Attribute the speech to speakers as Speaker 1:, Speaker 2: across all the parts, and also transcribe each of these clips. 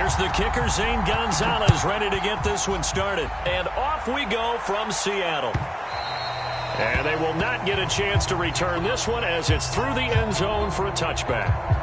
Speaker 1: Here's the kicker, Zane Gonzalez, ready to get this one started. And off we go from Seattle. And they will not get a chance to return this one as it's through the end zone for a touchback.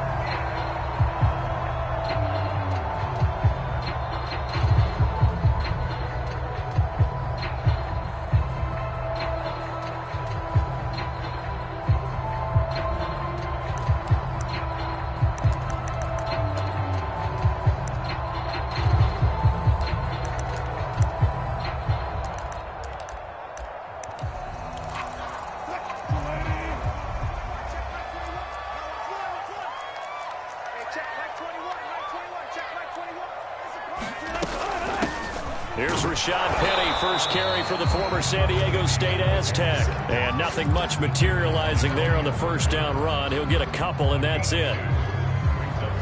Speaker 1: Here's Rashad Penny, first carry for the former San Diego State Aztec. And nothing much materializing there on the first down run. He'll get a couple, and that's it.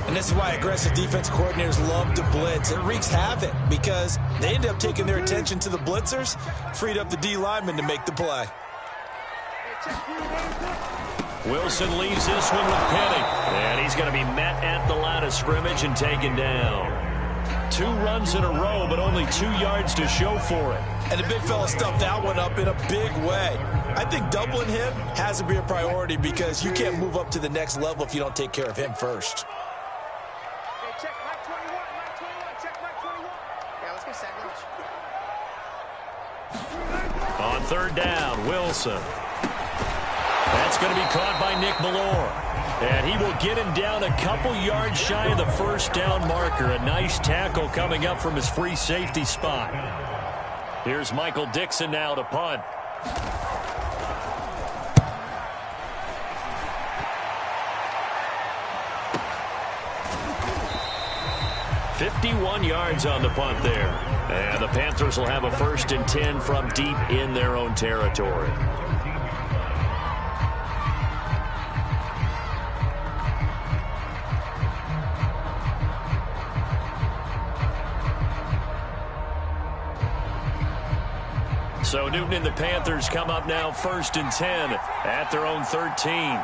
Speaker 2: And this is why aggressive defense coordinators love to blitz. It wreaks havoc because they end up taking their attention to the blitzers, freed up the D lineman to make the play.
Speaker 1: Wilson leaves this one with Penny. And he's going to be met at the line of scrimmage and taken down. 2 runs in a row, but only 2 yards to show for it.
Speaker 2: And the big fella stuffed that one up in a big way. I think doubling him has to be a priority because you can't move up to the next level if you don't take care of him first.
Speaker 3: Check Mike 21, Mike 21, check Mike 21. Yeah, let's go sandwich.
Speaker 1: On third down, Wilson. That's going to be caught by Nick Malore. And he will get him down a couple yards shy of the first down marker. A nice tackle coming up from his free safety spot. Here's Michael Dixon now to punt. "51 yards on the punt there. And the Panthers will have a 1st and 10 from deep in their own territory. So Newton and the Panthers come up now 1st and 10 at their own 13.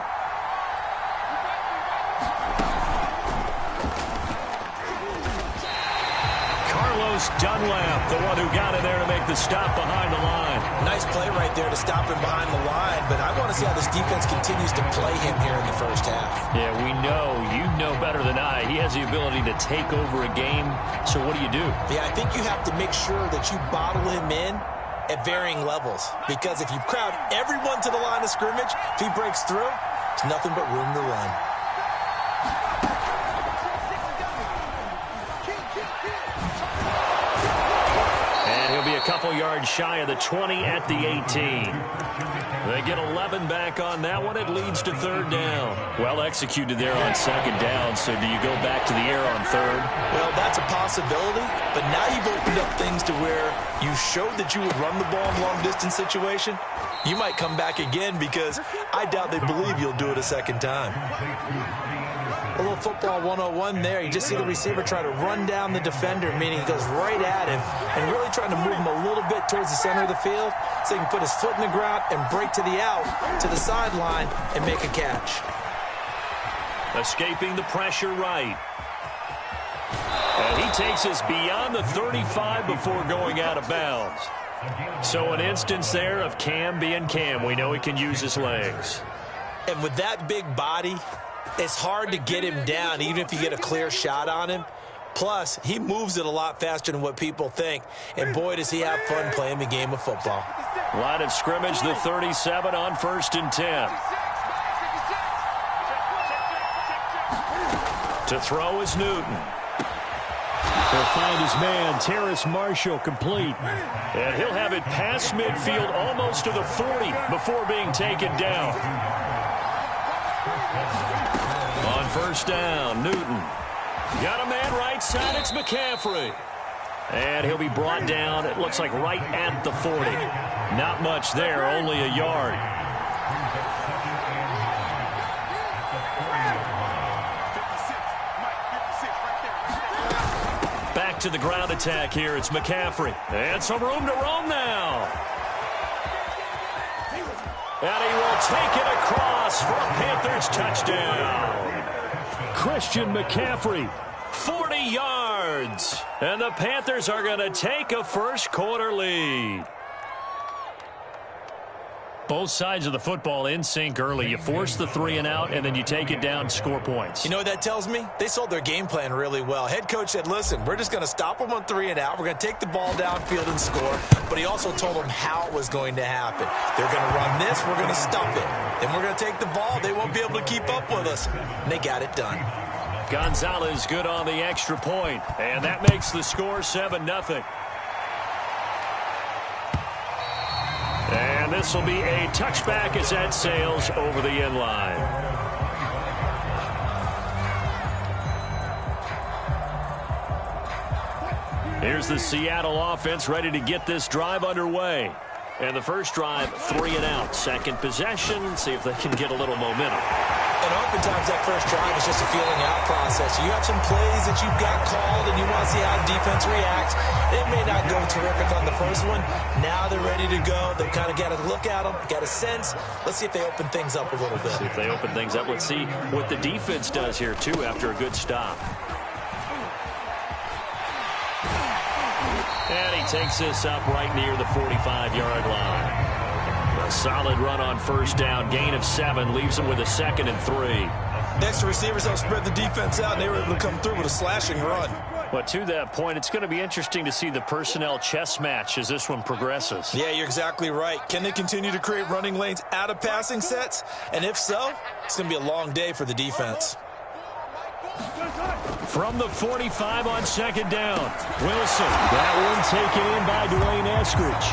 Speaker 1: Carlos Dunlap, the one who got in there to make the stop behind the line.
Speaker 2: Nice play right there to stop him behind the line, but I want to see how this defense continues to play him here in the first half.
Speaker 1: Yeah, we know. You know better than I. He has the ability to take over a game, so what do?
Speaker 2: Yeah, I think you have to make sure that you bottle him in at varying levels, because if you crowd everyone to the line of scrimmage, if he breaks through, there's nothing but room to run.
Speaker 1: And he'll be a couple yards shy of the 20 at the 18. They get 11 back on that one. It leads to 3rd down. Well executed there on 2nd down. So do you go back to the air on 3rd?
Speaker 2: Well, that's a possibility, but now you've opened up things to where you showed that you would run the ball in long-distance situation. You might come back again because I doubt they believe you'll do it a 2nd time. A little football 101 there. You just see the receiver try to run down the defender, meaning he goes right at him and really trying to move him a little bit towards the center of the field so he can put his foot in the ground and break to the out, to the sideline, and make a catch.
Speaker 1: Escaping the pressure right. And he takes us beyond the 35 before going out of bounds. So an instance there of Cam being Cam. We know he can use his legs.
Speaker 2: And with that big body, it's hard to get him down, even if you get a clear shot on him. Plus, he moves it a lot faster than what people think. And boy, does he have fun playing the game of football.
Speaker 1: Line of scrimmage, the 37 on 1st and 10. To throw is Newton. He'll find his man, Terrace Marshall, complete. And he'll have it past midfield almost to the 40 before being taken down. On 1st down, Newton. Got a man right side, it's McCaffrey. And he'll be brought down, it looks like right at the 40. Not much there, only a yard. Back to the ground attack here, it's McCaffrey. And some room to roam now. And he will take it across for a Panthers touchdown. Christian McCaffrey, 40 yards. yards. And the Panthers are going to take a first-quarter lead. Both sides of the football in sync early. You force the 3-and-out, and then you take it down, score points.
Speaker 2: You know what that tells me? They sold their game plan really well. Head coach said, listen, we're just going to stop them on 3-and-out. We're going to take the ball downfield and score. But he also told them how it was going to happen. They're going to run this. We're going to stop it. Then we're going to take the ball. They won't be able to keep up with us. And they got it done.
Speaker 1: Gonzalez good on the extra point, and that makes the score 7-0. And this will be a touchback as that sails over the end line. Here's the Seattle offense ready to get this drive underway. And the first drive, 3-and-out. Second possession, see if they can get a little momentum.
Speaker 2: And oftentimes that first drive is just a feeling out process. You have some plays that you've got called and you want to see how defense reacts. It may not go terrific on the first one. Now they're ready to go. They've kind of got to look at them, got a sense. Let's see if they open things up a little bit.
Speaker 1: See if they open things up. Let's see what the defense does here, too, after a good stop. And he takes this up right near the 45-yard line. A solid run on first down. Gain of 7 leaves him with a 2nd and 3.
Speaker 2: Next to receivers, they'll spread the defense out, and they were able to come through with a slashing run.
Speaker 1: But to that point, it's going to be interesting to see the personnel chess match as this one progresses.
Speaker 2: Yeah, you're exactly right. Can they continue to create running lanes out of passing sets? And if so, it's going to be a long day for the defense.
Speaker 1: From the 45 on second down, Wilson. That one taken in by Dwayne Eskridge.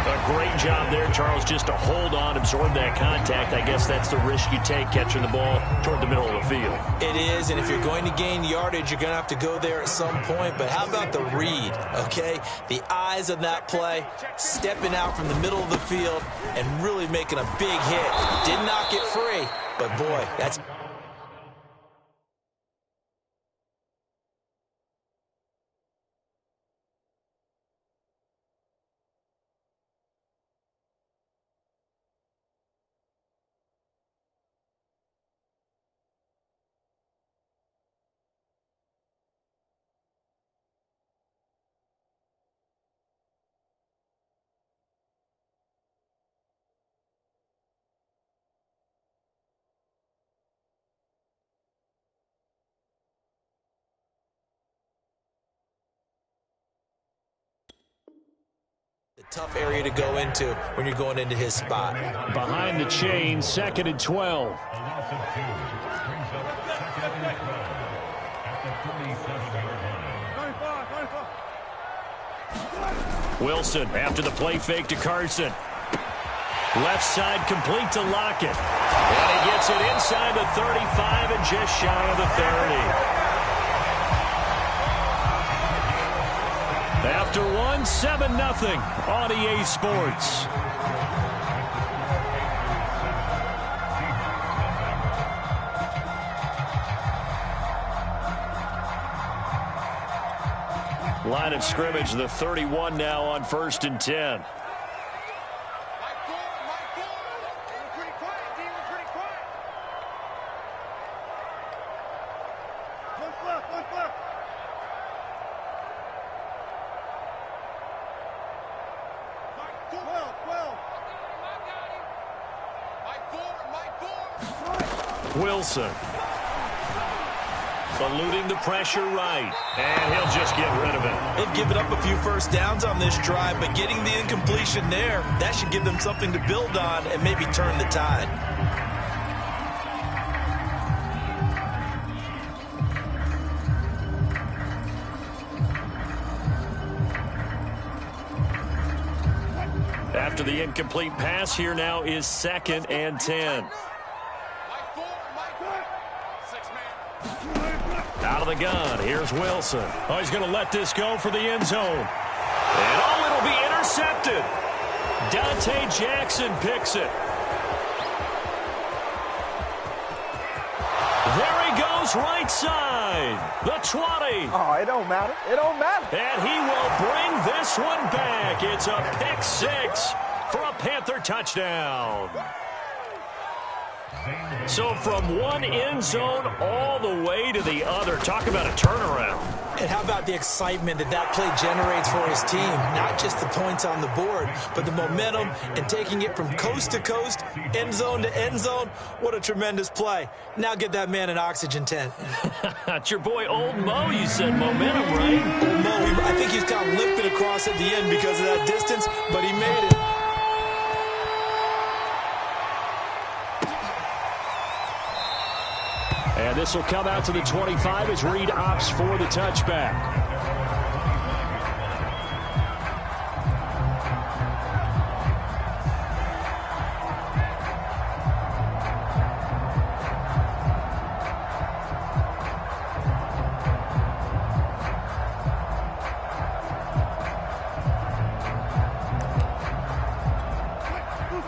Speaker 1: A great job there, Charles, just to hold on, absorb that contact. I guess that's the risk you take catching the ball toward the middle of the field.
Speaker 2: It is, and if you're going to gain yardage, you're going to have to go there at some point. But how about the read, okay? The eyes of that play, stepping out from the middle of the field and really making a big hit. Did not get free, but boy, that's... a tough area to go into when you're going into his spot.
Speaker 1: Behind the chain, 2nd and 12. Wilson after the play fake to Carson. Left side complete to Lockett. And he gets it inside the 35 and just shy of the 30. After one, 7-0 on EA Sports. Line of scrimmage, the 31 now on 1st and 10. Wilson. Eluding the pressure right. And he'll just get rid of it.
Speaker 2: They've given up a few first downs on this drive, but getting the incompletion there, that should give them something to build on and maybe turn the tide.
Speaker 1: After the incomplete pass, here now is 2nd and 10. Out of the gun, here's Wilson. Oh, he's going to let this go for the end zone. And oh, it'll be intercepted. Dante Jackson picks it. There he goes, right side. The 20.
Speaker 3: Oh, it don't matter. It don't matter.
Speaker 1: And he will bring this one back. It's a pick 6 for a Panther touchdown. So from one end zone all the way to the other. Talk about a turnaround.
Speaker 2: And how about the excitement that play generates for his team? Not just the points on the board, but the momentum and taking it from coast to coast, end zone to end zone. What a tremendous play. Now get that man an oxygen tent.
Speaker 1: It's your boy Old Mo. You said momentum, right?
Speaker 2: Old Mo, I think he's kind of limping across at the end because of that distance, but he made it.
Speaker 1: And this will come out to the 25 as Reed opts for the touchback.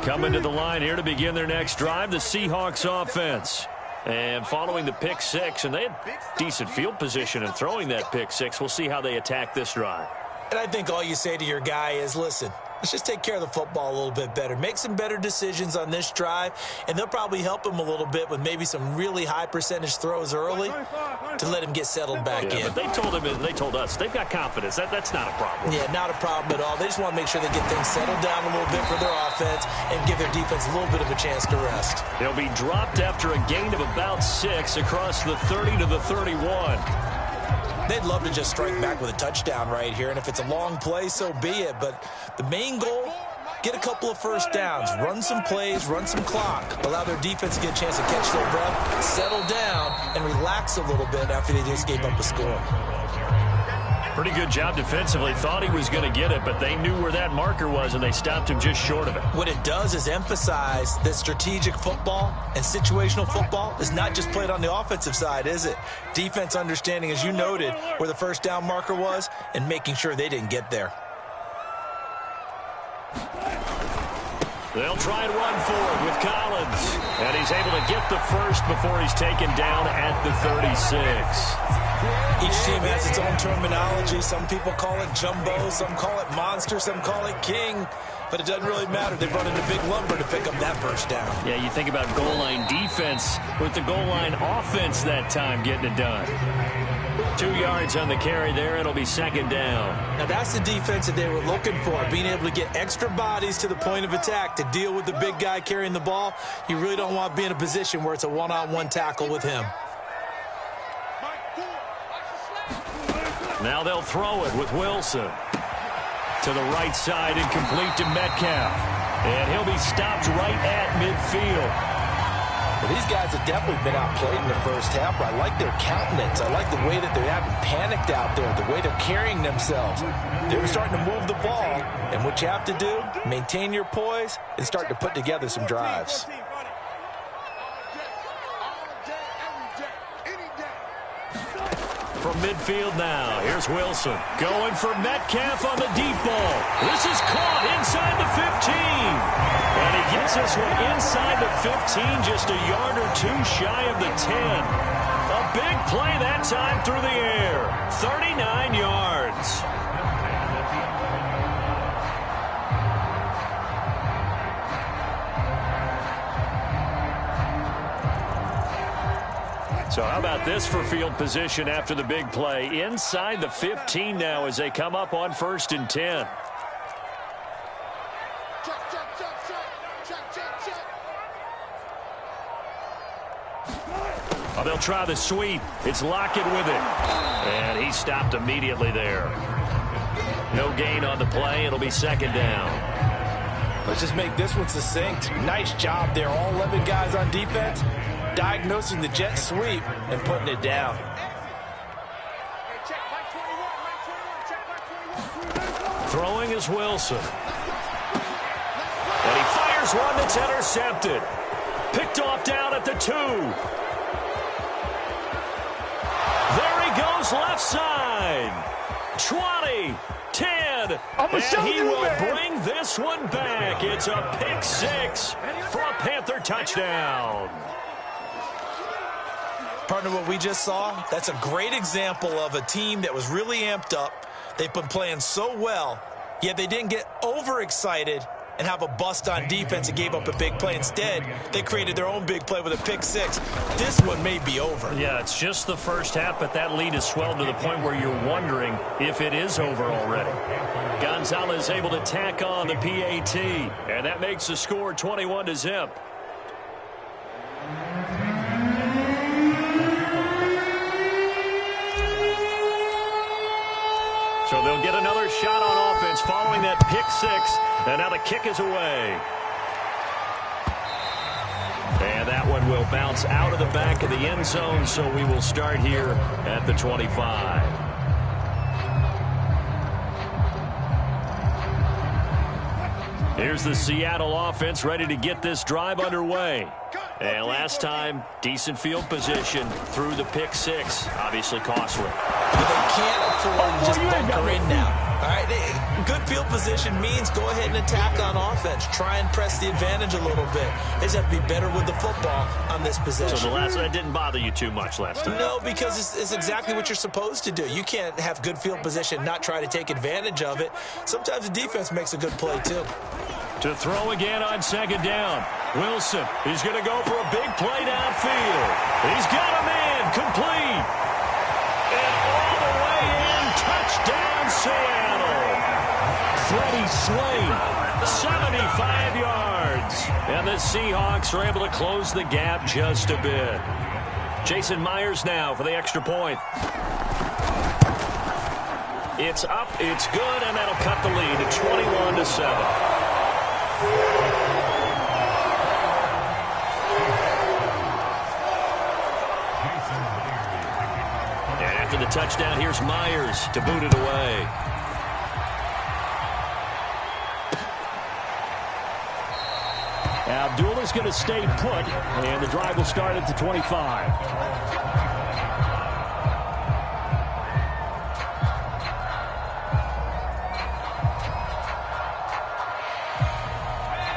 Speaker 1: Coming to the line here to begin their next drive, the Seahawks offense. And following the pick six, and they had decent field position in throwing that pick six. We'll see how they attack this drive.
Speaker 2: And I think all you say to your guy is, listen, let's just take care of the football a little bit better. Make some better decisions on this drive, and they'll probably help him a little bit with maybe some really high percentage throws early to let him get settled back in.
Speaker 1: But they told us they've got confidence. That's not a problem.
Speaker 2: Yeah, not a problem at all. They just want to make sure they get things settled down a little bit for their offense and give their defense a little bit of a chance to rest.
Speaker 1: They'll be dropped after a gain of about 6 across the 30 to the 31.
Speaker 2: They'd love to just strike back with a touchdown right here, and if it's a long play, so be it. But the main goal, get a couple of first downs, run some plays, run some clock, allow their defense to get a chance to catch their breath, settle down, and relax a little bit after they just gave up a score.
Speaker 1: Pretty good job defensively. Thought he was going to get it, but they knew where that marker was, and they stopped him just short of it.
Speaker 2: What it does is emphasize that strategic football and situational football is not just played on the offensive side, is it? Defense understanding, as you noted, where the first down marker was and making sure they didn't get there.
Speaker 1: They'll try and run forward with Collins. And he's able to get the first before he's taken down at the 36.
Speaker 2: Each team has its own terminology. Some people call it jumbo, some call it monster, some call it king. But it doesn't really matter. They've run into big lumber to pick up that first down.
Speaker 1: Yeah, you think about goal line defense with the goal line offense that time getting it done. 2 yards on the carry there. It'll be second down.
Speaker 2: Now that's the defense that they were looking for, being able to get extra bodies to the point of attack to deal with the big guy carrying the ball. You really don't want to be in a position where it's a one-on-one tackle with him.
Speaker 1: Now they'll throw it with Wilson. To the right side and complete to Metcalf. And he'll be stopped right at midfield.
Speaker 2: Well, these guys have definitely been outplayed in the first half, but I like their countenance. I like the way that they haven't panicked out there, the way they're carrying themselves. They're starting to move the ball, and what you have to do, maintain your poise and start to put together some drives.
Speaker 1: From midfield now, here's Wilson. Going for Metcalf on the deep ball. This is caught inside the 15. And he gets this one inside the 15, just a yard or two shy of the 10. A big play that time through the air. 39 yards. So how about this for field position after the big play? Inside the 15 now as they come up on 1st and 10. Oh, they'll try the sweep. It's Lockett with it. And he stopped immediately there. No gain on the play. It'll be second down.
Speaker 2: Let's just make this one succinct. Nice job there. All 11 guys on defense diagnosing the jet sweep and putting it down.
Speaker 1: Throwing is Wilson. And he fires one that's intercepted. Picked off down at the 2. There he goes left side. 20, 10, and he will bring this one back. It's a pick 6 for a Panther touchdown.
Speaker 2: Partner, what we just saw, that's a great example of a team that was really amped up. They've been playing so well, yet they didn't get overexcited and have a bust on defense and gave up a big play. Instead, they created their own big play with a pick six. This one may be over.
Speaker 1: Yeah, it's just the first half, but that lead has swelled to the point where you're wondering if it is over already. Gonzalez able to tack on the PAT, and that makes the score 21-0. So they'll get another shot on offense following that pick six, and now the kick is away. And that one will bounce out of the back of the end zone, so we will start here at the 25. Here's the Seattle offense ready to get this drive underway. And last time, decent field position through the pick six. Obviously costly.
Speaker 2: But they can't afford to just bunker in now. All right, good field position means go ahead and attack on offense. Try and press the advantage a little bit. They just have to be better with the football on this possession.
Speaker 1: So the last one didn't bother you too much last time?
Speaker 2: No, because it's exactly what you're supposed to do. You can't have good field position, not try to take advantage of it. Sometimes the defense makes a good play, too.
Speaker 1: To throw again on second down. Wilson, he's going to go for a big play downfield. He's got him in, complete. And all the way in, touchdown Seattle. Freddie Swain, 75 yards. And the Seahawks are able to close the gap just a bit. Jason Myers now for the extra point. It's up, it's good, and that'll cut the lead to 21-7. And after the touchdown, here's Myers to boot it away. Abdullah's going to stay put, and the drive will start at the 25.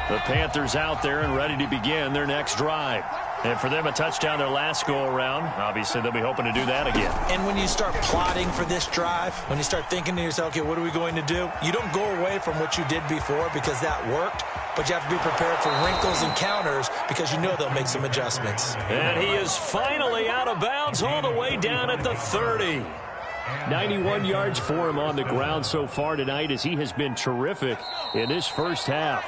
Speaker 1: The Panthers out there and ready to begin their next drive. And for them, a touchdown their last go-around. Obviously, they'll be hoping to do that again.
Speaker 2: And when you start plotting for this drive, when you start thinking to yourself, okay, what are we going to do? You don't go away from what you did before because that worked, but you have to be prepared for wrinkles and counters because you know they'll make some adjustments.
Speaker 1: And he is finally out of bounds all the way down at the 30. 91 yards for him on the ground so far tonight as he has been terrific in this first half.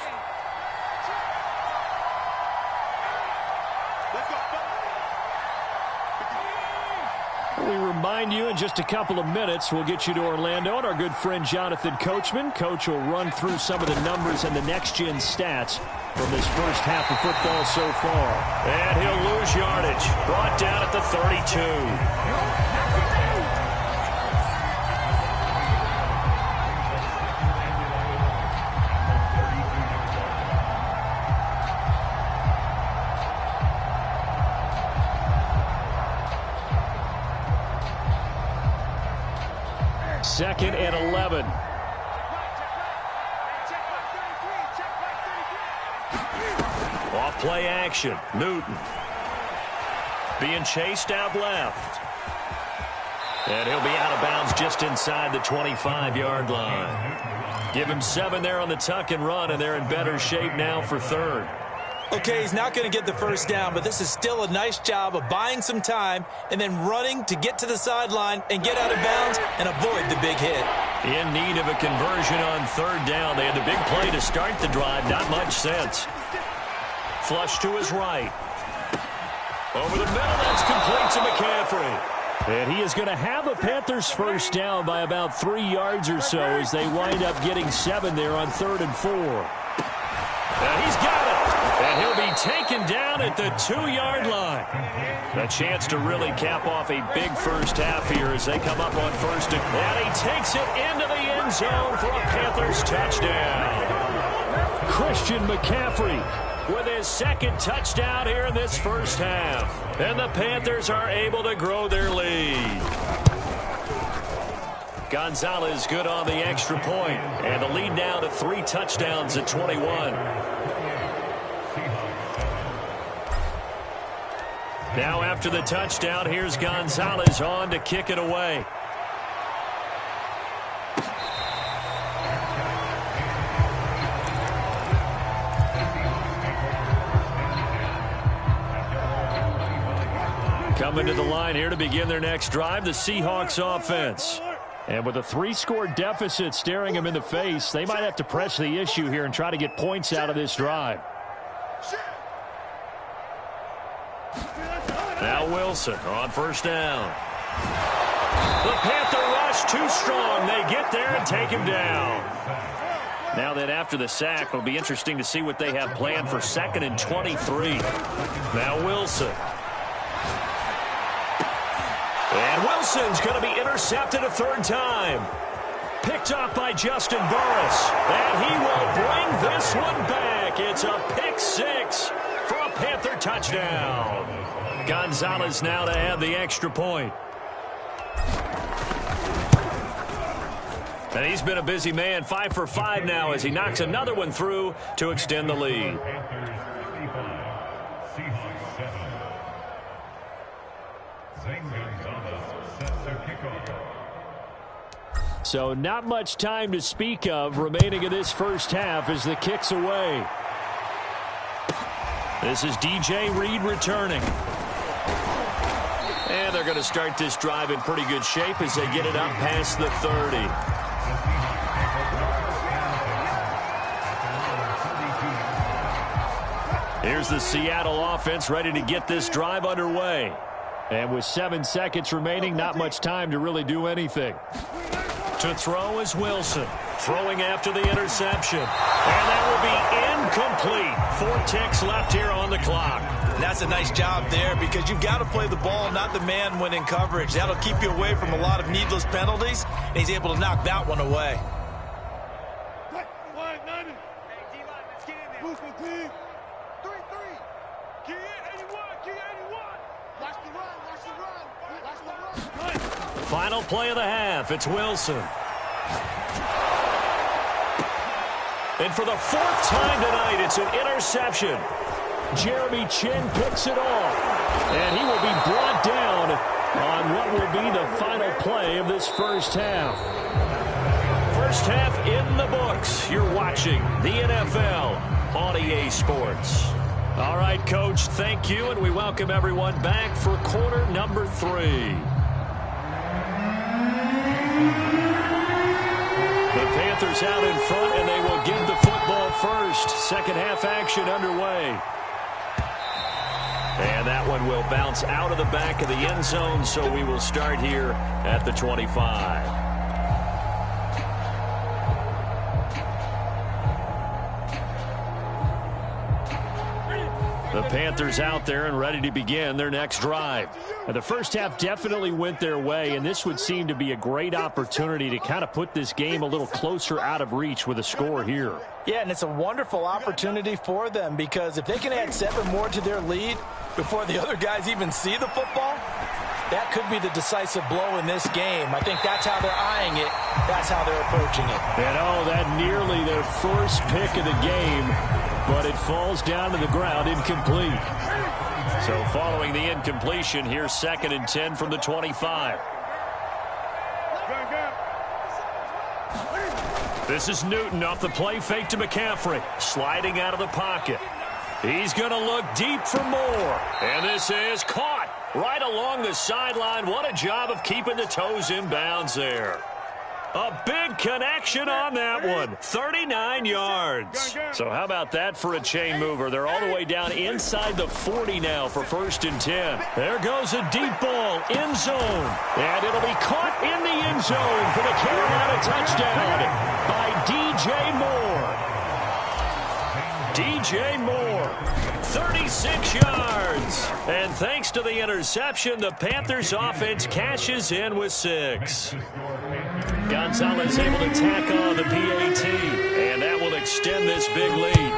Speaker 1: We remind you in just a couple of minutes, we'll get you to Orlando and our good friend Jonathan Coachman. Coach will run through some of the numbers and the next-gen stats from this first half of football so far. And he'll lose yardage. Brought down at the 32. Second and 11. Off play action. Newton. Being chased out left. And he'll be out of bounds just inside the 25-yard line. Give him 7 there on the tuck and run, and they're in better shape now for third.
Speaker 2: Okay, he's not going to get the first down, but this is still a nice job of buying some time and then running to get to the sideline and get out of bounds and avoid the big hit.
Speaker 1: In need of a conversion on third down. They had the big play to start the drive. Not much sense. Flush to his right. Over the middle, that's complete to McCaffrey. And he is going to have a Panthers first down by about 3 yards or so as they wind up getting 7 there on 3rd and 4. And he's got it. And he'll be taken down at the 2-yard line. A chance to really cap off a big first half here as they come up on first. And he takes it into the end zone for a Panthers touchdown. Christian McCaffrey with his second touchdown here in this first half. And the Panthers are able to grow their lead. Gonzalez good on the extra point. And the lead now to 3 touchdowns at 21. Now after the touchdown, here's Gonzalez on to kick it away. Coming to the line here to begin their next drive, the Seahawks offense. And with a 3-score deficit staring them in the face, they might have to press the issue here and try to get points out of this drive. Now Wilson on first down. The Panther rush too strong. They get there and take him down. Now that after the sack, it'll be interesting to see what they have planned for 2nd and 23. Now Wilson. And Wilson's going to be intercepted a 3rd time. Picked off by Justin Burris. And he will bring this one back. It's a pick 6 for a Panther touchdown. Gonzalez now to have the extra point. And he's been a busy man, 5 for 5 now as he knocks another one through to extend the lead. So not much time to speak of remaining in this first half as the kick's away. This is DJ Reed returning. And they're going to start this drive in pretty good shape as they get it up past the 30. Here's the Seattle offense ready to get this drive underway. And with 7 seconds remaining, not much time to really do anything. To throw is Wilson. Throwing after the interception. And that will be incomplete. 4 ticks left here on the clock.
Speaker 2: And that's a nice job there because you've got to play the ball, not the man when in coverage. That'll keep you away from a lot of needless penalties, and he's able to knock that one away.
Speaker 1: Final play of the half, it's Wilson. And for the 4th time tonight, it's an interception. Jeremy Chin picks it off. And he will be brought down on what will be the final play of this first half. First half in the books. You're watching the NFL on EA Sports. All right, Coach, thank you, and we welcome everyone back for quarter number 3. The Panthers out in front, and they will give the football first. Second half action underway. And that one will bounce out of the back of the end zone, so we will start here at the 25. The Panthers out there and ready to begin their next drive. Now, the first half definitely went their way, and this would seem to be a great opportunity to kind of put this game a little closer out of reach with a score here.
Speaker 2: Yeah, and it's a wonderful opportunity for them because if they can add 7 more to their lead before the other guys even see the football, that could be the decisive blow in this game. I think that's how they're eyeing it. That's how they're approaching it.
Speaker 1: And, that nearly their first pick of the game, but it falls down to the ground incomplete. So following the incompletion, here's 2nd and 10 from the 25. This is Newton off the play fake to McCaffrey. Sliding out of the pocket. He's going to look deep for more. And this is caught right along the sideline. What a job of keeping the toes in bounds there. A big connection on that one. 39 yards. So how about that for a chain mover? They're all the way down inside the 40 now for 1st and 10. There goes a deep ball, end zone. And it'll be caught in the end zone for the Carolina touchdown by DJ Moore. DJ Moore, 36 yards. And thanks to the interception, the Panthers offense cashes in with 6. Gonzalez able to tack on the PAT, and that will extend this big lead.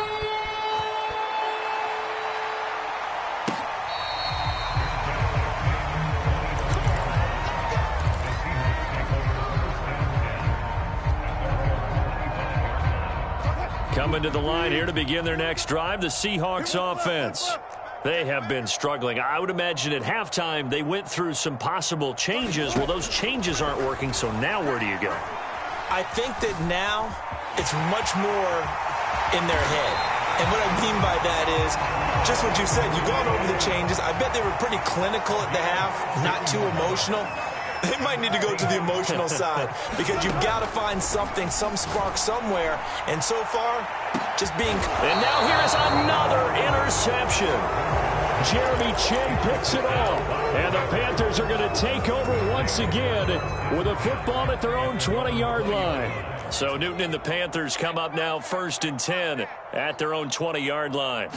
Speaker 1: Coming to the line here to begin their next drive, the Seahawks offense. They have been struggling. I would imagine at halftime they went through some possible changes. Well, those changes aren't working, so now where do you go?
Speaker 2: I think that now it's much more in their head. And what I mean by that is just what you said. You've gone over the changes. I bet they were pretty clinical at the half, not too emotional. They might need to go to the emotional side because you've got to find something, some spark somewhere. And so far, just being...
Speaker 1: And now here is another interception. Jeremy Chin picks it off. And the Panthers are going to take over once again with a football at their own 20-yard line. So Newton and the Panthers come up now 1st and 10 at their own 20-yard line.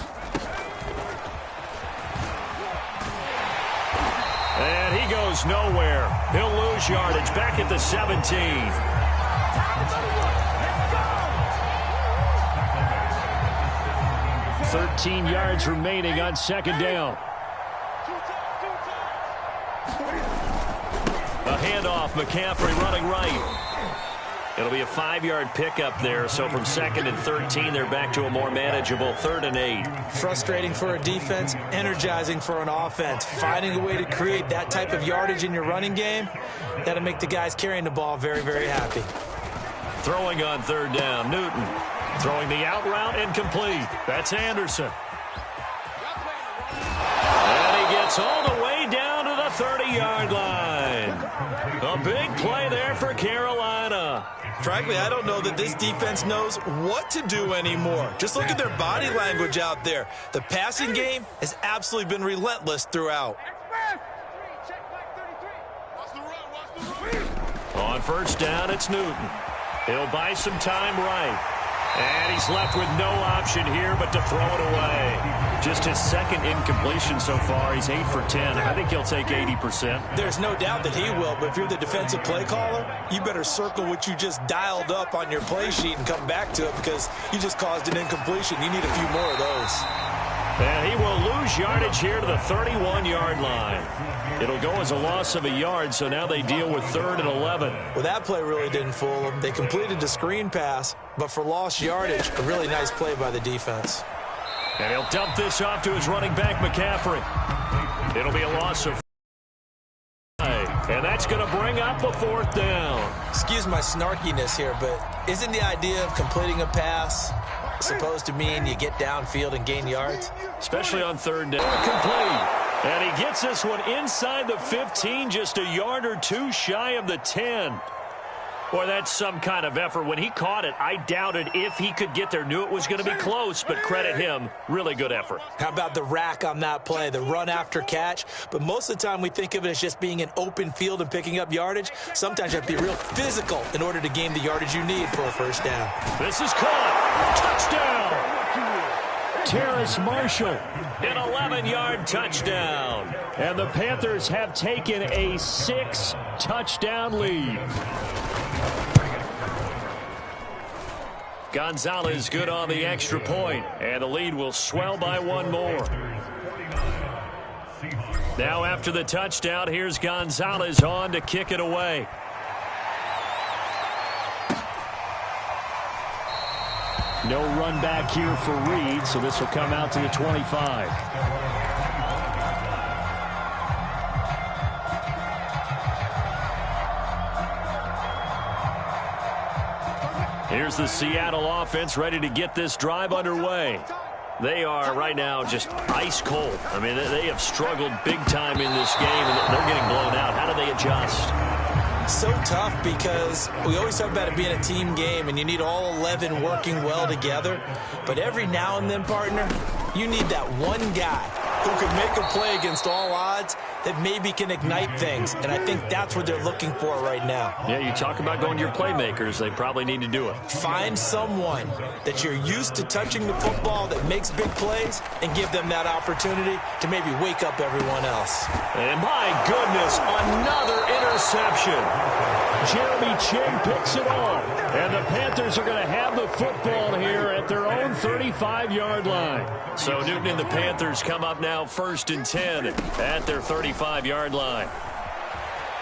Speaker 1: And he goes nowhere. He'll lose yardage back at the 17. 13 yards remaining on 2nd down. A handoff, McCaffrey running right. It'll be a 5-yard pickup there, so from 2nd and 13, they're back to a more manageable 3rd and 8.
Speaker 2: Frustrating for a defense, energizing for an offense. Finding a way to create that type of yardage in your running game, that'll make the guys carrying the ball very, very happy.
Speaker 1: Throwing on 3rd down, Newton. Throwing the out route incomplete. That's Anderson. And he gets all the way down to the 30-yard line. A big play there for Carolina.
Speaker 2: Frankly, I don't know that this defense knows what to do anymore. Just look at their body language out there. The passing game has absolutely been relentless throughout.
Speaker 1: On 1st down, it's Newton. He'll buy some time right. And he's left with no option here but to throw it away. Just his 2nd incompletion so far. He's 8 for 10. I think he'll take 80%.
Speaker 2: There's no doubt that he will, but if you're the defensive play caller, you better circle what you just dialed up on your play sheet and come back to it because you just caused an incompletion. You need a few more of those.
Speaker 1: And he will lose yardage here to the 31-yard line. It'll go as a loss of a yard, so now they deal with 3rd and 11.
Speaker 2: Well, that play really didn't fool them. They completed the screen pass, but for lost yardage, a really nice play by the defense.
Speaker 1: And he'll dump this off to his running back, McCaffrey. It'll be a loss of 5. And that's going to bring up a 4th down.
Speaker 2: Excuse my snarkiness here, but isn't the idea of completing a pass supposed to mean you get downfield and gain yards?
Speaker 1: Especially on 3rd down. Complete. And he gets this one inside the 15, just a yard or 2 shy of the 10. Boy, that's some kind of effort. When he caught it, I doubted if he could get there. Knew it was going to be close, but credit him. Really good effort.
Speaker 2: How about the rack on that play, the run after catch? But most of the time we think of it as just being an open field and picking up yardage. Sometimes you have to be real physical in order to gain the yardage you need for a 1st down.
Speaker 1: This is caught. Touchdown. Terrace Marshall, an 11-yard touchdown. And the Panthers have taken a 6-touchdown lead. Gonzalez good on the extra point, and the lead will swell by 1 more. Now after the touchdown, here's Gonzalez on to kick it away. No run back here for Reed, so this will come out to the 25. Here's the Seattle offense ready to get this drive underway. They are right now just ice cold. I mean, they have struggled big time in this game, and they're getting blown out. How do they adjust?
Speaker 2: So tough because we always talk about it being a team game and you need all 11 working well together. But every now and then, partner, you need that one guy who can make a play against all odds that maybe can ignite things. And I think that's what they're looking for right now.
Speaker 1: Yeah, you talk about going to your playmakers. They probably need to do it.
Speaker 2: Find someone that you're used to touching the football that makes big plays and give them that opportunity to maybe wake up everyone else.
Speaker 1: And my goodness, another interception. Jeremy Chin picks it off. And the Panthers are going to have the football here at their own 35-yard line. So Newton and the Panthers come up now 1st and 10 at their 35-yard line.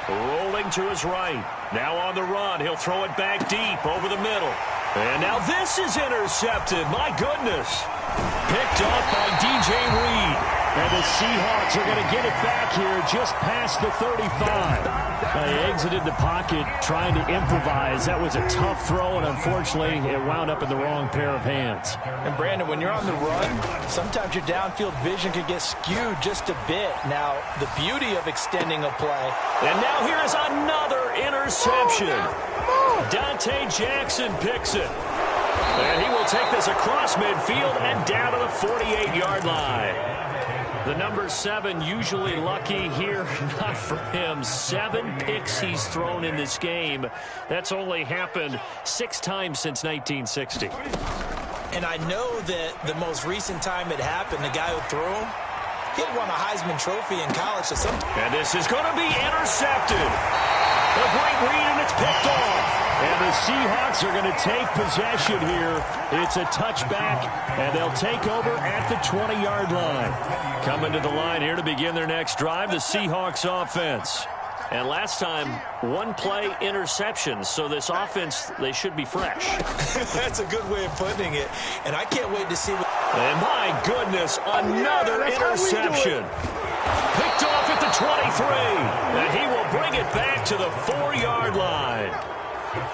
Speaker 1: Rolling to his right. Now on the run. He'll throw it back deep over the middle. And now this is intercepted. My goodness. Picked off by DJ Reed. And the Seahawks are going to get it back here just past the 35. They exited the pocket trying to improvise. That was a tough throw, and unfortunately, it wound up in the wrong pair of hands.
Speaker 2: And, Brandon, when you're on the run, sometimes your downfield vision can get skewed just a bit. Now, the beauty of extending a play.
Speaker 1: And now here is another interception. Dante Jackson picks it. And he will take this across midfield and down to the 48-yard line. The number 7 usually lucky here, not for him. 7 picks he's thrown in this game. That's only happened 6 times since 1960.
Speaker 2: And I know that the most recent time it happened, the guy who threw him, he had won a Heisman Trophy in college.
Speaker 1: And this is going to be intercepted. A great read, and it's picked off. And the Seahawks are going to take possession here. It's a touchback, and they'll take over at the 20-yard line. Coming to the line here to begin their next drive, the Seahawks offense. And last time, 1-play interception. So this offense, they should be fresh.
Speaker 2: That's a good way of putting it. And I can't wait to see what...
Speaker 1: And my goodness, another interception. Picked off at the 23. And he will bring it back to the 4-yard line.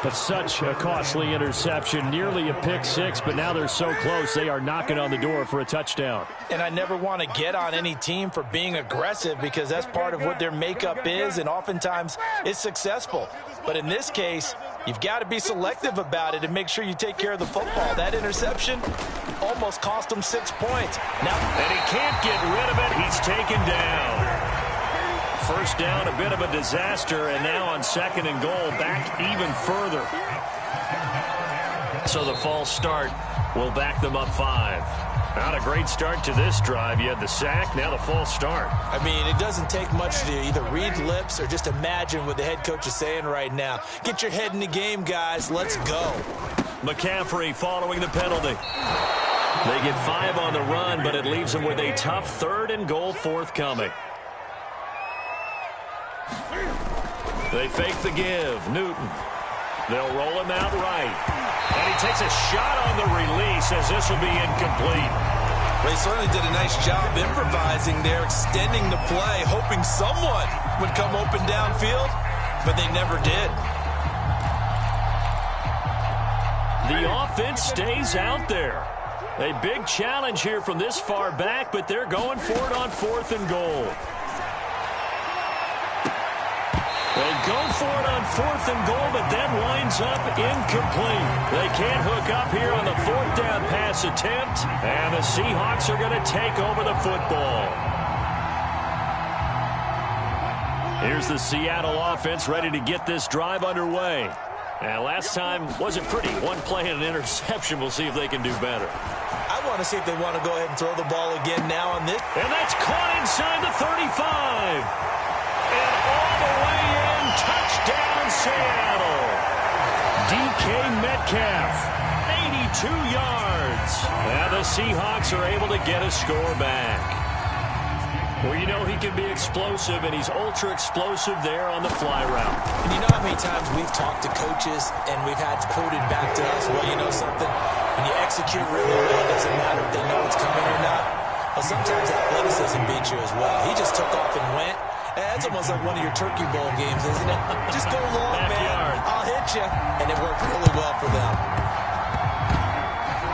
Speaker 1: But such a costly interception, nearly a pick six, but now they're so close they are knocking on the door for a touchdown.
Speaker 2: And I never want to get on any team for being aggressive because that's part of what their makeup is, and oftentimes it's successful. But in this case, you've got to be selective about it and make sure you take care of the football. That interception almost cost him 6 points.
Speaker 1: And he can't get rid of it. He's taken down. First down, a bit of a disaster, and now on 2nd and goal, back even further. So the false start will back them up 5. Not a great start to this drive. You had the sack, now the false start.
Speaker 2: I mean, it doesn't take much to either read lips or just imagine what the head coach is saying right now. Get your head in the game, guys. Let's go.
Speaker 1: McCaffrey following the penalty. They get 5 on the run, but it leaves them with a tough 3rd and goal forthcoming. They fake the give. Newton. They'll roll him out right. And he takes a shot on the release as this will be incomplete.
Speaker 2: They certainly did a nice job improvising there, extending the play, hoping someone would come open downfield, but they never did.
Speaker 1: The offense stays out there. A big challenge here from this far back, but they're going for it on 4th and goal. They go for it on 4th and goal, but that winds up incomplete. They can't hook up here on the 4th down pass attempt, and the Seahawks are going to take over the football. Here's the Seattle offense ready to get this drive underway. And last time wasn't pretty. 1 play and an interception. We'll see if they can do better.
Speaker 2: I want to see if they want to go ahead and throw the ball again now on this.
Speaker 1: And that's caught inside the 35. And all the way in, touchdown Seattle. DK Metcalf, 82 yards. And the Seahawks are able to get a score back. Well, you know he can be explosive, and he's ultra-explosive there on the fly route.
Speaker 2: And you know how many times we've talked to coaches and we've had quoted back to us, well, you know something? When you execute really well, it doesn't matter if they know it's coming or not. Well, sometimes athleticism beats you as well. He just took off and went. That's almost like one of your Turkey Bowl games, isn't it? Just go long, man. I'll hit you. And it worked really well for them.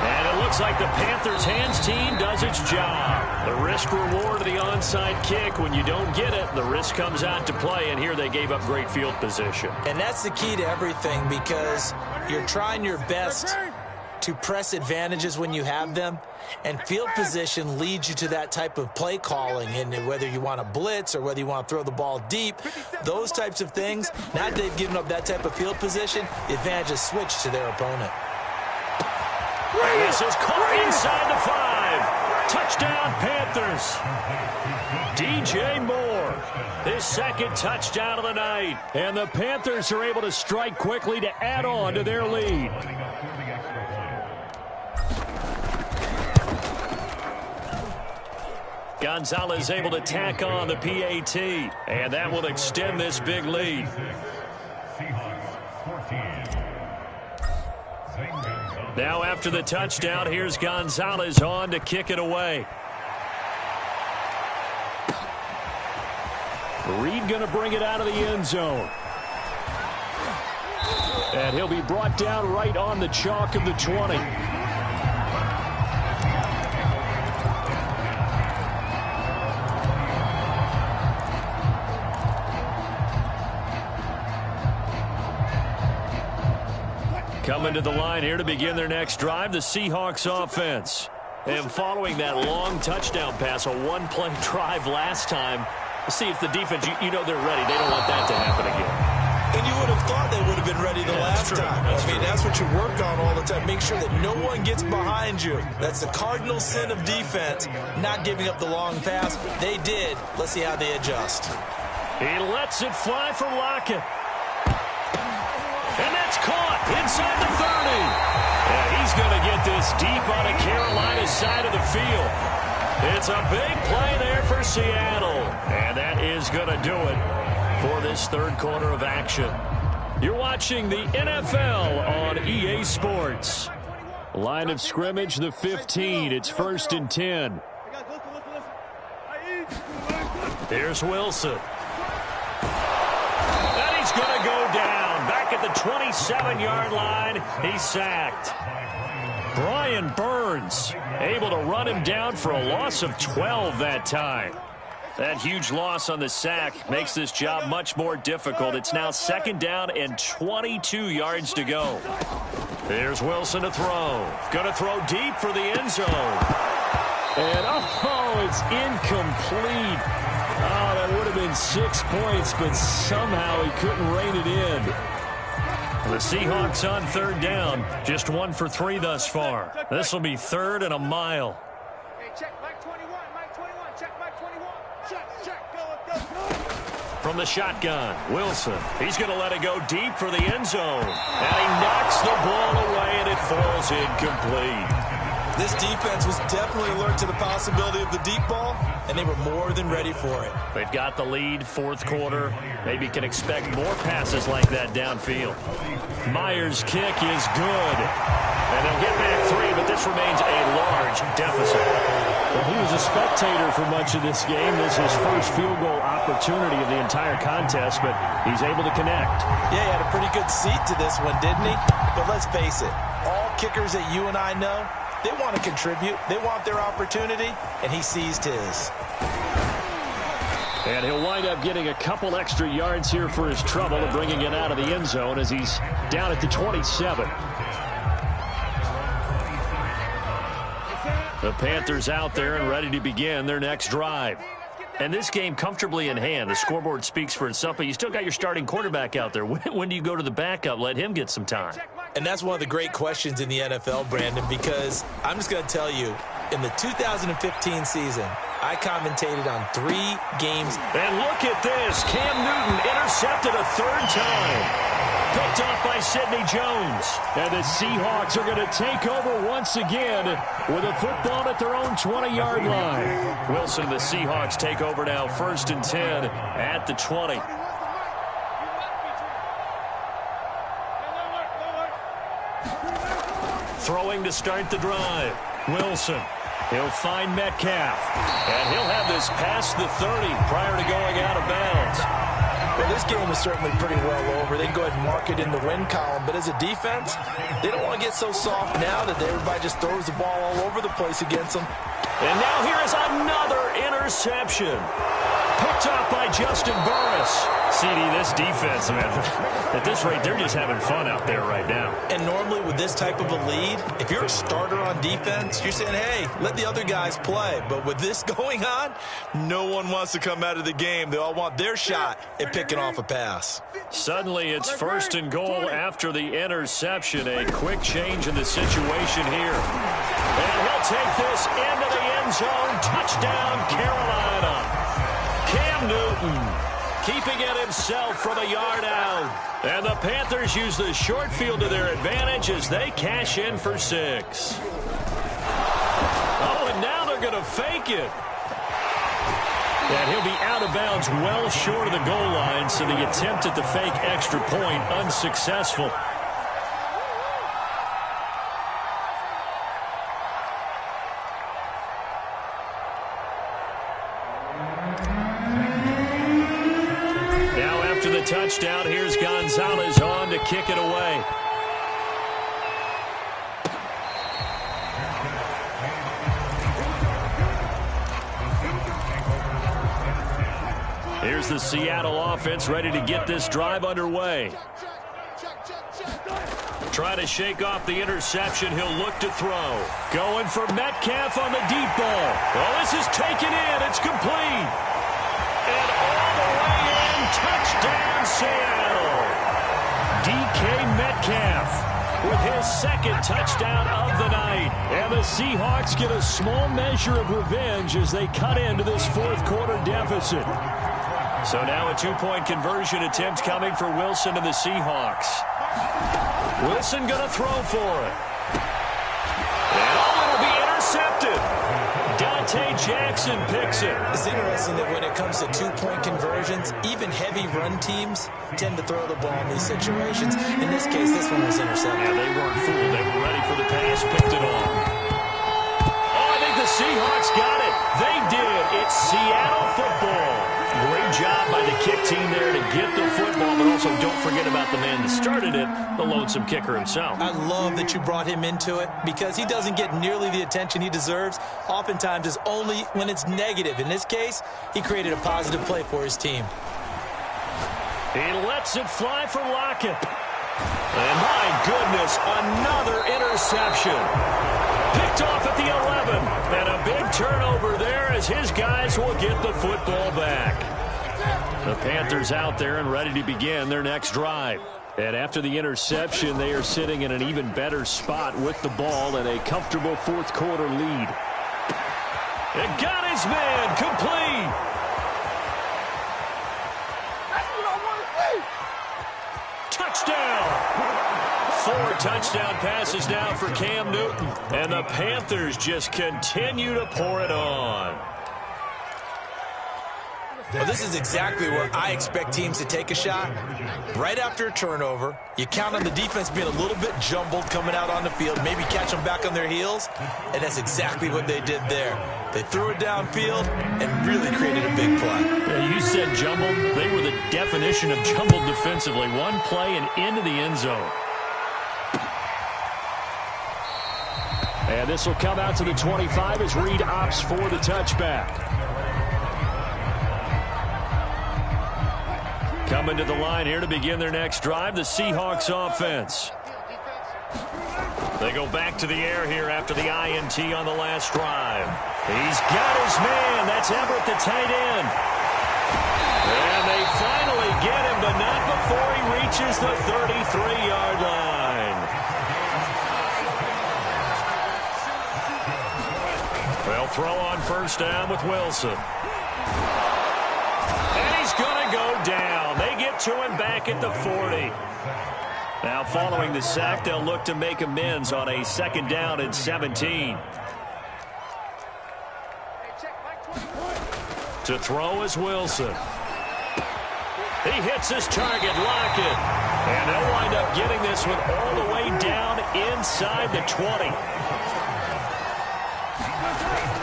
Speaker 1: And it looks like the Panthers' hands team does its job. The risk-reward of the onside kick. When you don't get it, the risk comes out to play, and here they gave up great field position.
Speaker 2: And that's the key to everything because you're trying your best to press advantages when you have them, and field position leads you to that type of play calling. And whether you want to blitz or whether you want to throw the ball deep, those types of things, now that they've given up that type of field position, the advantage is switched to their opponent.
Speaker 1: This is caught inside the 5. Touchdown, Panthers. DJ Moore, his 2nd touchdown of the night. And the Panthers are able to strike quickly to add on to their lead. Gonzalez able to tack on the PAT, and that will extend this big lead. Now after the touchdown, here's Gonzalez on to kick it away. Reed going to bring it out of the end zone. And he'll be brought down right on the chalk of the 20. Coming to the line here to begin their next drive, the Seahawks offense. And following that long touchdown pass, a one-play drive last time, we'll see if the defense, you know they're ready. They don't want that to happen again.
Speaker 2: And you would have thought they would have been ready the last time. That's what you work on all the time. Make sure that no one gets behind you. That's the cardinal sin of defense, not giving up the long pass. They did. Let's see how they adjust.
Speaker 1: He lets it fly for Lockett. And that's caught inside the 30. And he's going to get this deep on the Carolina side of the field. It's a big play there for Seattle. And that is going to do it for this third quarter of action. You're watching the NFL on EA Sports. Line of scrimmage, the 15. It's 1st and 10. Here's Wilson. And he's going to go down. Back at the 27-yard line, he's sacked. Brian Burns able to run him down for a loss of 12 that time. That huge loss on the sack makes this job much more difficult. It's now 2nd down and 22 yards to go. There's Wilson to throw. Going to throw deep for the end zone. And, it's incomplete. Oh, that would have been 6 points, but somehow he couldn't rein it in. The Seahawks on 3rd down. Just 1 for 3 thus far. This will be 3rd and a mile.
Speaker 3: Hey, check Mike 21, Mike 21, check Mike 21. Check, go.
Speaker 1: From the shotgun, Wilson. He's going to let it go deep for the end zone. And he knocks the ball away, and it falls incomplete.
Speaker 2: This defense was definitely alert to the possibility of the deep ball, and they were more than ready for it.
Speaker 1: They've got the lead, 4th quarter. Maybe can expect more passes like that downfield. Myers' kick is good. And they'll get back 3, but this remains a large deficit. Well, he was a spectator for much of this game. This is his first field goal opportunity of the entire contest, but he's able to connect.
Speaker 2: Yeah, he had a pretty good seat to this one, didn't he? But let's face it, all kickers that you and I know, they want to contribute. They want their opportunity, and he seized his.
Speaker 1: And he'll wind up getting a couple extra yards here for his trouble and bringing it out of the end zone as he's down at the 27. The Panthers out there and ready to begin their next drive. And this game comfortably in hand. The scoreboard speaks for itself, but you still got your starting quarterback out there. When do you go to the backup? Let him get some time.
Speaker 2: And that's one of the great questions in the NFL, Brandon, because I'm just going to tell you, in the 2015 season, I commentated on 3 games.
Speaker 1: And look at this. Cam Newton intercepted a 3rd time. Picked off by Sidney Jones. And the Seahawks are going to take over once again with a football at their own 20-yard line. Wilson and the Seahawks take over now, 1st and 10 at the 20. Throwing to start the drive. Wilson. He'll find Metcalf. And he'll have this past the 30 prior to going out of bounds.
Speaker 2: Well, this game is certainly pretty well over. They can go ahead and mark it in the win column. But as a defense, they don't want to get so soft now that everybody just throws the ball all over the place against them.
Speaker 1: And now here is another interception. Picked off by Justin Burris. CD, this defense, man, at this rate, they're just having fun out there right now.
Speaker 2: And normally with this type of a lead, if you're a starter on defense, you're saying, hey, let the other guys play. But with this going on, no one wants to come out of the game. They all want their shot at picking off a pass.
Speaker 1: Suddenly, it's 1st and goal after the interception. A quick change in the situation here. And he'll take this into the end zone. Touchdown, Carolina. Cam Newton keeping it himself from a yard out. And the Panthers use the short field to their advantage as they cash in for 6. Oh, and now they're going to fake it. And he'll be out of bounds well short of the goal line, so the attempt at the fake extra point unsuccessful. touchdown. Here's Gonzalez on to kick it away. Here's the Seattle offense ready to get this drive underway. Try to shake off the interception. He'll look to throw. Going for Metcalf on the deep ball. Oh, this is taken in. It's complete. And all the way in. Touchdown, Seattle. DK Metcalf with his second touchdown of the night. And the Seahawks get a small measure of revenge as they cut into this fourth quarter deficit. So now a two-point conversion attempt coming for Wilson and the Seahawks. Wilson going to throw for it. And it'll be intercepted. Dante Jackson picks it.
Speaker 2: It's interesting that when it comes to two-point conversions, even heavy run teams tend to throw the ball in these situations. In this case, this one was intercepted.
Speaker 1: Yeah, they weren't fooled. They were ready for the pass, picked it off. Oh, I think the Seahawks got it. They did. It's Seattle football. Great job by the kick team there to get the football, but also don't forget about the man that started it, the lonesome kicker himself.
Speaker 2: I love that you brought him into it because he doesn't get nearly the attention he deserves. Oftentimes it's only when it's negative. In this case, he created a positive play for his team.
Speaker 1: He lets it fly for Lockett. And my goodness, another interception. Picked off at the 11. And a big turnover there as his guys will get the football back. The Panthers out there and ready to begin their next drive. And after the interception, they are sitting in an even better spot with the ball and a comfortable fourth quarter lead. It got his man complete. Touchdown. 4 touchdown passes now for Cam Newton. And the Panthers just continue to pour it on.
Speaker 2: Well, this is exactly where I expect teams to take a shot. Right after a turnover, you count on the defense being a little bit jumbled coming out on the field, maybe catch them back on their heels, and that's exactly what they did there. They threw it downfield and really created a big play.
Speaker 1: Yeah, you said jumbled. They were the definition of jumbled defensively. One play and into the end zone. And this will come out to the 25 as Reed opts for the touchback. Coming to the line here to begin their next drive, the Seahawks offense. They go back to the air here after the INT on the last drive. He's got his man. That's Everett, the tight end. And they finally get him, but not before he reaches the 33-yard line. They'll throw on first down with Wilson. And he's going to go down. They get to him back at the 40. Now following the sack, they'll look to make amends on a second down and 17. To throw is Wilson. He hits his target, Lockett. And they'll wind up getting this one all the way down inside the 20.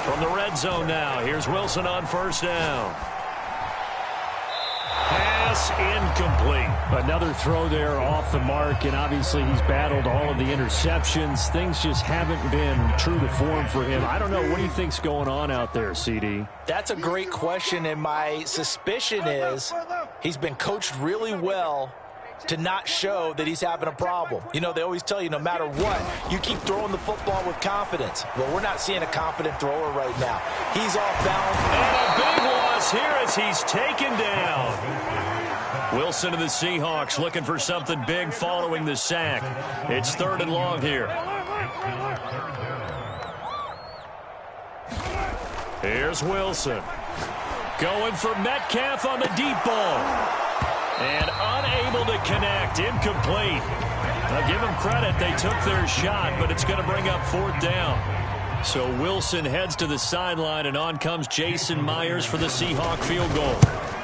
Speaker 1: From the red zone now, here's Wilson on first down. Pass incomplete. Another throw there off the mark, and obviously he's battled all of the interceptions. Things just haven't been true to form for him. I don't know. What do you think's going on out there, CD?
Speaker 2: That's a great question, and my suspicion is he's been coached really well to not show that he's having a problem. You know, they always tell you no matter what, you keep throwing the football with confidence. Well, we're not seeing a confident thrower right now. He's off balance.
Speaker 1: And a big loss here as he's taken down. Wilson and the Seahawks looking for something big following the sack. It's 3rd and long here. Here's Wilson. Going for Metcalf on the deep ball. And unable to connect. Incomplete. Now give them credit. They took their shot, but it's going to bring up 4th down. So Wilson heads to the sideline, and on comes Jason Myers for the Seahawk field goal.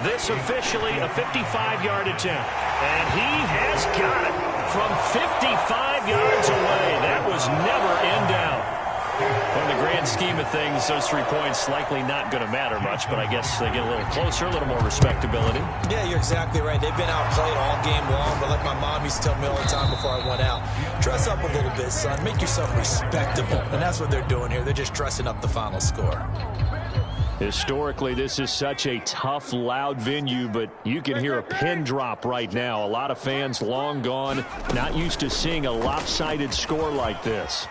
Speaker 1: This officially a 55-yard attempt. And he has got it from 55 yards away. That was never in doubt. In the grand scheme of things, those 3 points likely not going to matter much, but I guess they get a little closer, a little more respectability.
Speaker 2: Yeah, you're exactly right. They've been outplayed all game long, but like my mom used to tell me all the time before I went out, dress up a little bit, son. Make yourself respectable. And that's what they're doing here. They're just dressing up the final score.
Speaker 1: Historically, this is such a tough, loud venue, but you can hear a pin drop right now. A lot of fans long gone, not used to seeing a lopsided score like this.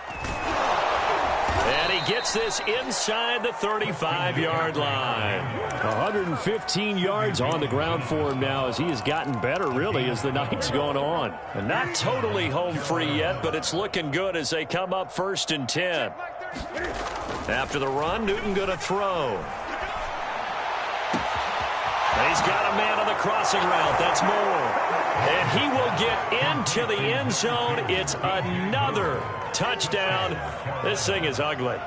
Speaker 1: And he gets this inside the 35-yard line. 115 yards on the ground for him now as he has gotten better, really, as the night's gone on. And not totally home free yet, but it's looking good as they come up 1st and 10. After the run, Newton going to throw. He's got a man on the crossing route. That's Moore. And he will get into the end zone. It's another touchdown. This thing is ugly.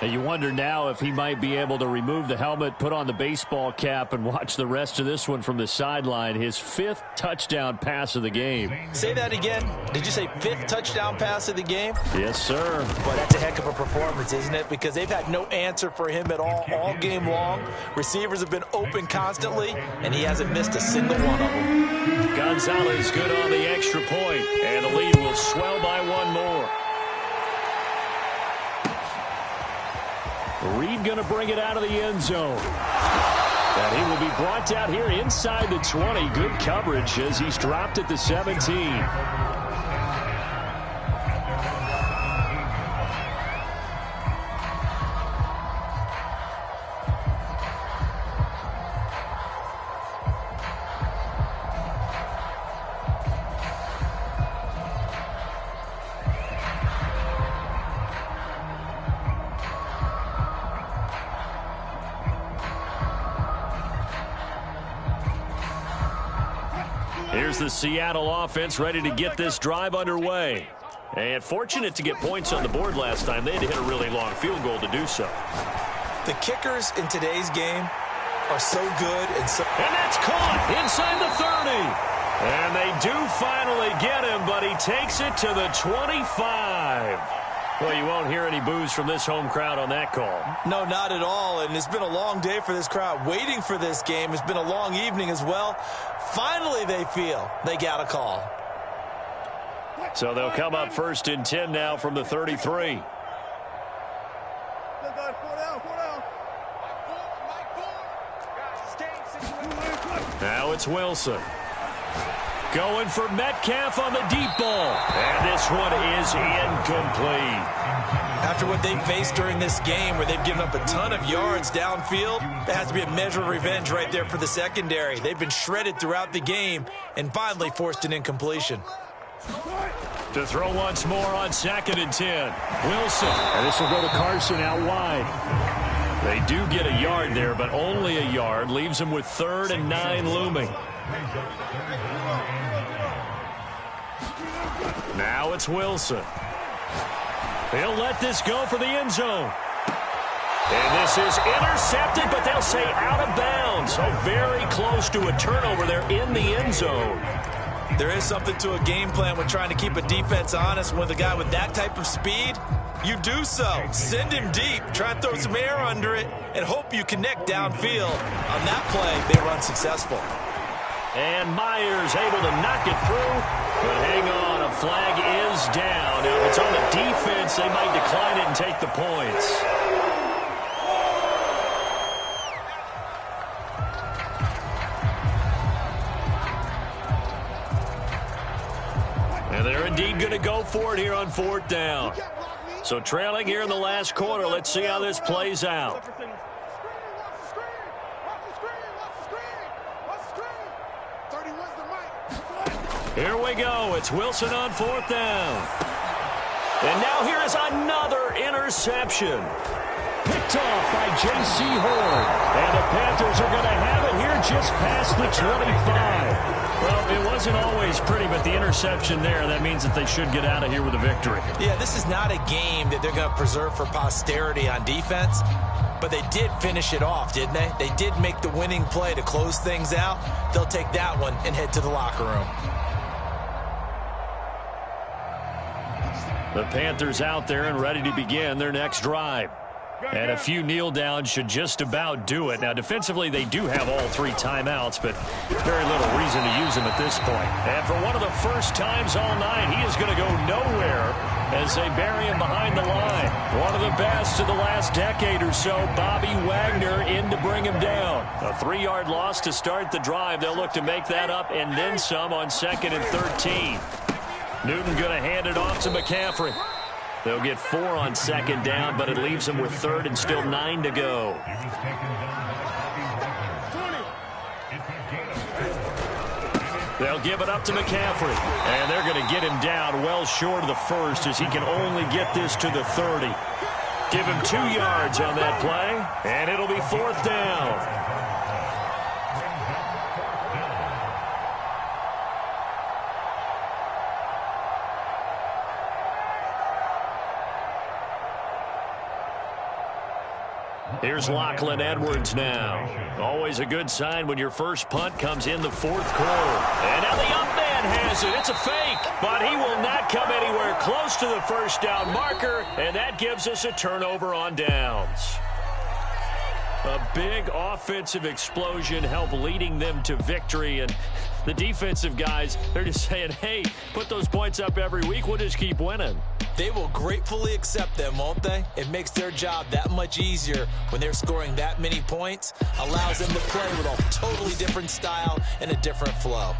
Speaker 1: And you wonder now if he might be able to remove the helmet, put on the baseball cap, and watch the rest of this one from the sideline. His 5th touchdown pass of the game.
Speaker 2: Say that again. Did you say 5th touchdown pass of the game?
Speaker 1: Yes, sir.
Speaker 2: Boy, that's a heck of a performance, isn't it? Because they've had no answer for him at all game long. Receivers have been open constantly, and he hasn't missed a single one of them.
Speaker 1: Gonzalez good on the extra point, and the lead will swell by one more. Reed going to bring it out of the end zone. And he will be brought down here inside the 20. Good coverage as he's dropped at the 17. Here's the Seattle offense ready to get this drive underway. And fortunate to get points on the board last time. They had to hit a really long field goal to do so.
Speaker 2: The kickers in today's game are so good. And
Speaker 1: that's caught inside the 30. And they do finally get him, but he takes it to the 25. Well, you won't hear any boos from this home crowd on that call.
Speaker 2: No, not at all. And it's been a long day for this crowd. Waiting for this game. It's been a long evening as well. Finally, they feel they got a call.
Speaker 1: So they'll come up 1st and 10 now from the 33. Now it's Wilson. Going for Metcalf on the deep ball. And this one is incomplete.
Speaker 2: After what they faced during this game where they've given up a ton of yards downfield, there has to be a measure of revenge right there for the secondary. They've been shredded throughout the game and finally forced an incompletion.
Speaker 1: To throw once more on 2nd and 10. Wilson. And this will go to Carson out wide. They do get a yard there, but only a yard. Leaves them with 3rd and 9 looming. Now it's Wilson. He'll let this go for the end zone. And this is intercepted, but they'll say out of bounds. So very close to a turnover there in the end zone.
Speaker 2: There is something to a game plan when trying to keep a defense honest. With a guy with that type of speed, you do so. Send him deep. Try and throw some air under it and hope you connect downfield. On that play, they run successful.
Speaker 1: And Myers able to knock it through. But hang on, a flag is down. Now, if it's on the defense, they might decline it and take the points. And they're indeed going to go for it here on 4th down. So trailing here in the last quarter. Let's see how this plays out. Here we go. It's Wilson on 4th down. And now here is another interception. Picked off by J.C. Horn. And the Panthers are going to have it here just past the 25. Well, it wasn't always pretty, but the interception there, that means that they should get out of here with a victory.
Speaker 2: Yeah, this is not a game that they're going to preserve for posterity on defense. But they did finish it off, didn't they? They did make the winning play to close things out. They'll take that one and head to the locker room.
Speaker 1: The Panthers out there and ready to begin their next drive. And a few kneel downs should just about do it. Now, defensively, they do have all 3 timeouts, but very little reason to use them at this point. And for one of the first times all night, he is going to go nowhere as they bury him behind the line. One of the best of the last decade or so, Bobby Wagner in to bring him down. A 3-yard loss to start the drive. They'll look to make that up and then some on 2nd and 13. Newton going to hand it off to McCaffrey. They'll get 4 on 2nd down, but it leaves them with 3rd and still 9 to go. They'll give it up to McCaffrey, and they're going to get him down well short of the 1st as he can only get this to the 30. Give him 2 yards on that play, and it'll be 4th down. Here's Lachlan Edwards now. Always a good sign when your first punt comes in the 4th quarter. And now the up man has it. It's a fake, but he will not come anywhere close to the first down marker, and that gives us a turnover on downs. A big offensive explosion helped leading them to victory, and the defensive guys, they're just saying, hey, put those points up every week. We'll just keep winning.
Speaker 2: They will gratefully accept them, won't they? It makes their job that much easier when they're scoring that many points. Allows them to play with a totally different style and a different flow.